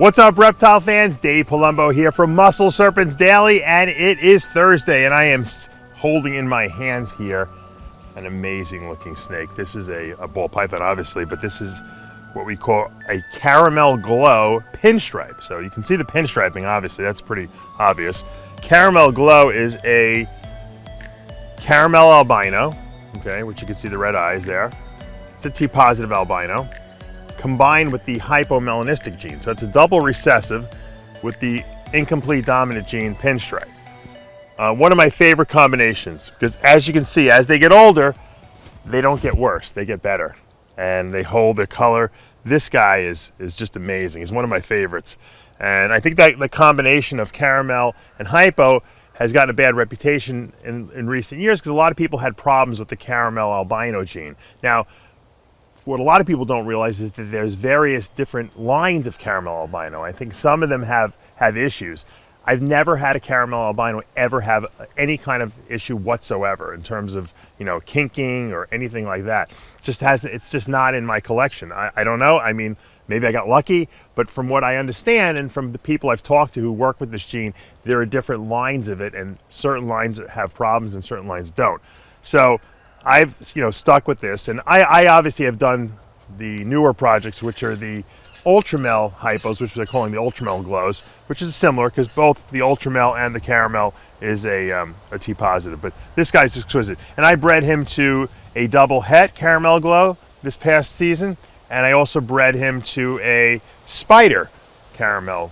What's up, reptile fans? Dave Palumbo here from Muscle Serpents Daily, and it is Thursday, and I am holding in my hands here an amazing looking snake. This is a ball python, obviously, but this is what we call a caramel glow pinstripe. So you can see the pinstriping, obviously, that's pretty obvious. Caramel glow is a caramel albino, okay, which you can see the red eyes there. It's a T-positive albino, combined with the hypomelanistic gene. So it's a double recessive with the incomplete dominant gene pinstripe. One of my favorite combinations, because as you can see, as they get older, they don't get worse, they get better. And they hold their color. This guy is just amazing. He's one of my favorites. And I think that the combination of caramel and hypo has gotten a bad reputation in recent years because a lot of people had problems with the caramel albino gene. Now, what a lot of people don't realize is that there's various different lines of caramel albino. I think some of them have issues. I've never had a caramel albino ever have any kind of issue whatsoever in terms of, you know, kinking or anything like that. It's just not in my collection. I don't know. I mean, maybe I got lucky, but from what I understand and from the people I've talked to who work with this gene, there are different lines of it, and certain lines have problems and certain lines don't. So I've stuck with this, and I obviously have done the newer projects, which are the Ultramel hypos, which they're calling the Ultramel glows, which is similar because both the Ultramel and the caramel is a T positive. But this guy's exquisite, and I bred him to a double het caramel glow this past season, and I also bred him to a spider caramel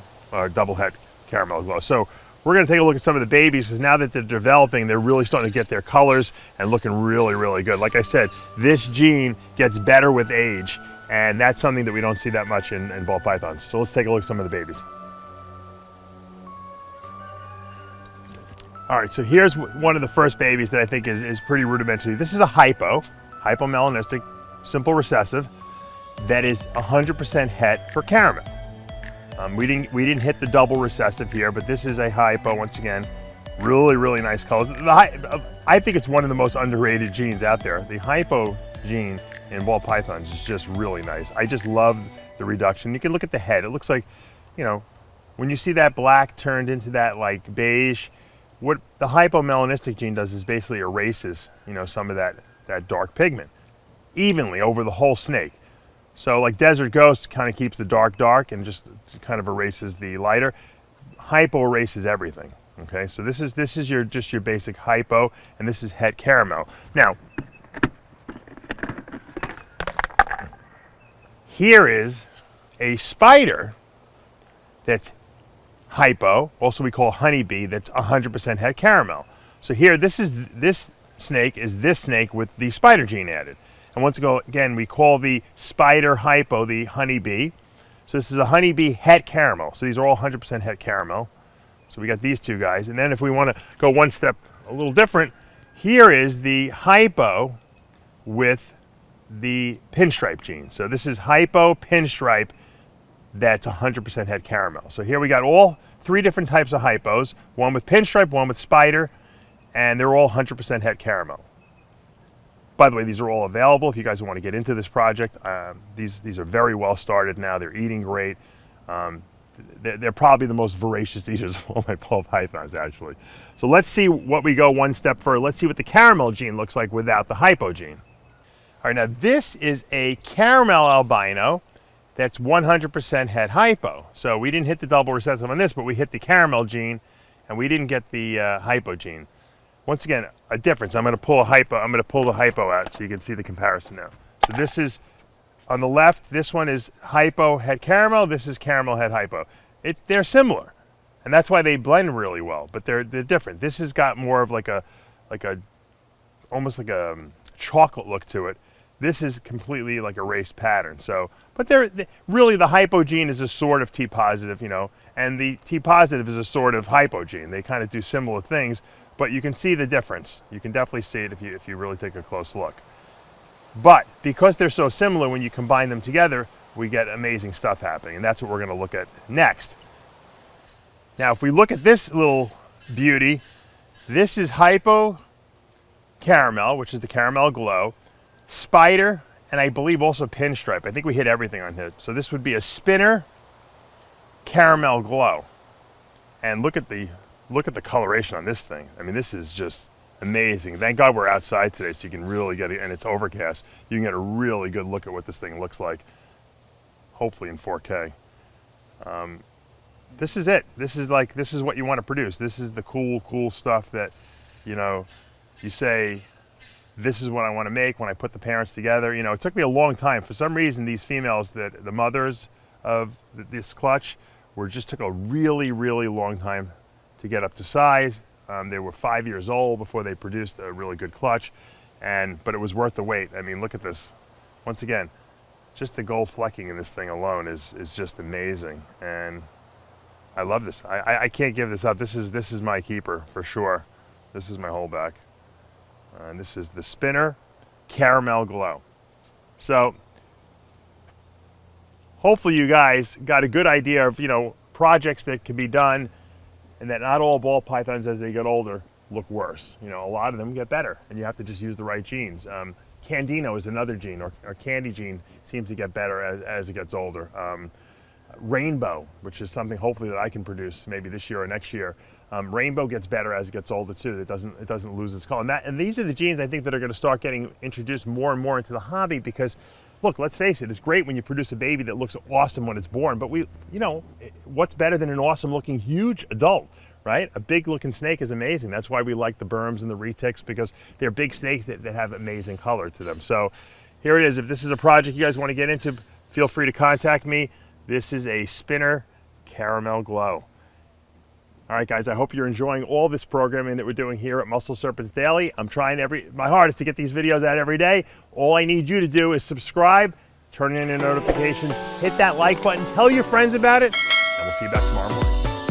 double het caramel glow. So we're going to take a look at some of the babies, because now that they're developing, they're really starting to get their colors and looking really, really good. Like I said, this gene gets better with age, and that's something that we don't see that much in ball pythons. So let's take a look at some of the babies. All right, so here's one of the first babies that I think is pretty rudimentary. This is a hypomelanistic, simple recessive, that is 100% het for caramel. We didn't hit the double recessive here, but this is a hypo, once again. Really, really nice colors. I think it's one of the most underrated genes out there. The hypo gene in ball pythons is just really nice. I just love the reduction. You can look at the head. It looks like, when you see that black turned into that like beige, what the hypomelanistic gene does is basically erases, some of that dark pigment evenly over the whole snake. So like Desert Ghost kind of keeps the dark and just kind of erases the lighter. Hypo erases everything. Okay, so this is just your basic hypo, and this is het caramel. Now, here is a spider that's hypo, also we call honeybee, that's 100% het caramel. So here, this snake is this snake with the spider gene added. And once again, we call the spider hypo the honeybee. So this is a honeybee het caramel. So these are all 100% het caramel. So we got these two guys. And then if we want to go one step a little different, here is the hypo with the pinstripe gene. So this is hypo pinstripe that's 100% het caramel. So here we got all three different types of hypos, one with pinstripe, one with spider, and they're all 100% het caramel. By the way, these are all available if you guys want to get into this project. These are very well started now. They're eating great. They're probably the most voracious eaters of all my ball pythons, actually. So let's see what we go one step further. Let's see what the caramel gene looks like without the hypo gene. All right, now this is a caramel albino that's 100% het hypo. So we didn't hit the double recessive on this, but we hit the caramel gene, and we didn't get the hypo gene. Once again, a difference. I'm going to pull the hypo out so you can see the comparison now. So this is, on the left, this one is hypo het caramel, this is caramel het hypo. They're similar, and that's why they blend really well, but they're different. This has got more of almost like a chocolate look to it. This is completely like a raised pattern. So, but really the hypo gene is a sort of T positive, and the T positive is a sort of hypo gene. They kind of do similar things, but you can see the difference. You can definitely see it if you really take a close look. But because they're so similar, when you combine them together, we get amazing stuff happening, and that's what we're going to look at next. Now, if we look at this little beauty, this is hypo caramel, which is the caramel glow, spider, and I believe also pinstripe. I think we hit everything on here. So this would be a spinner caramel glow. And look at the coloration on this thing. I mean, this is just amazing. Thank God we're outside today, so you can really get it, and it's overcast. You can get a really good look at what this thing looks like, hopefully in 4K. This is it. This is what you want to produce. This is the cool stuff that, you know, you say, this is what I want to make when I put the parents together. You know, it took me a long time. For some reason, these females, the mothers of this clutch, just took a really long time to get up to size. They were 5 years old before they produced a really good clutch, but it was worth the wait. I mean, look at this. Once again, just the gold flecking in this thing alone is just amazing, and I love this. I can't give this up. This is my keeper for sure. This is my holdback, and this is the Spinner Caramel Glow. So hopefully you guys got a good idea of, you know, projects that can be done, and that not all ball pythons as they get older look worse. You know, a lot of them get better, and you have to just use the right genes. Candino is another gene, or candy gene, seems to get better as it gets older. Rainbow, which is something hopefully that I can produce maybe this year or next year. Rainbow gets better as it gets older too. It doesn't lose its color. And these are the genes I think that are going to start getting introduced more and more into the hobby, because look, let's face it, it's great when you produce a baby that looks awesome when it's born, but what's better than an awesome looking huge adult, right? A big looking snake is amazing. That's why we like the berms and the retics, because they're big snakes that have amazing color to them. So here it is. If this is a project you guys want to get into, feel free to contact me. This is a Spinner Caramel Glow. All right, guys, I hope you're enjoying all this programming that we're doing here at Muscle Serpents Daily. I'm trying my hardest to get these videos out every day. All I need you to do is subscribe, turn in your notifications, hit that like button, tell your friends about it, and we'll see you back tomorrow morning.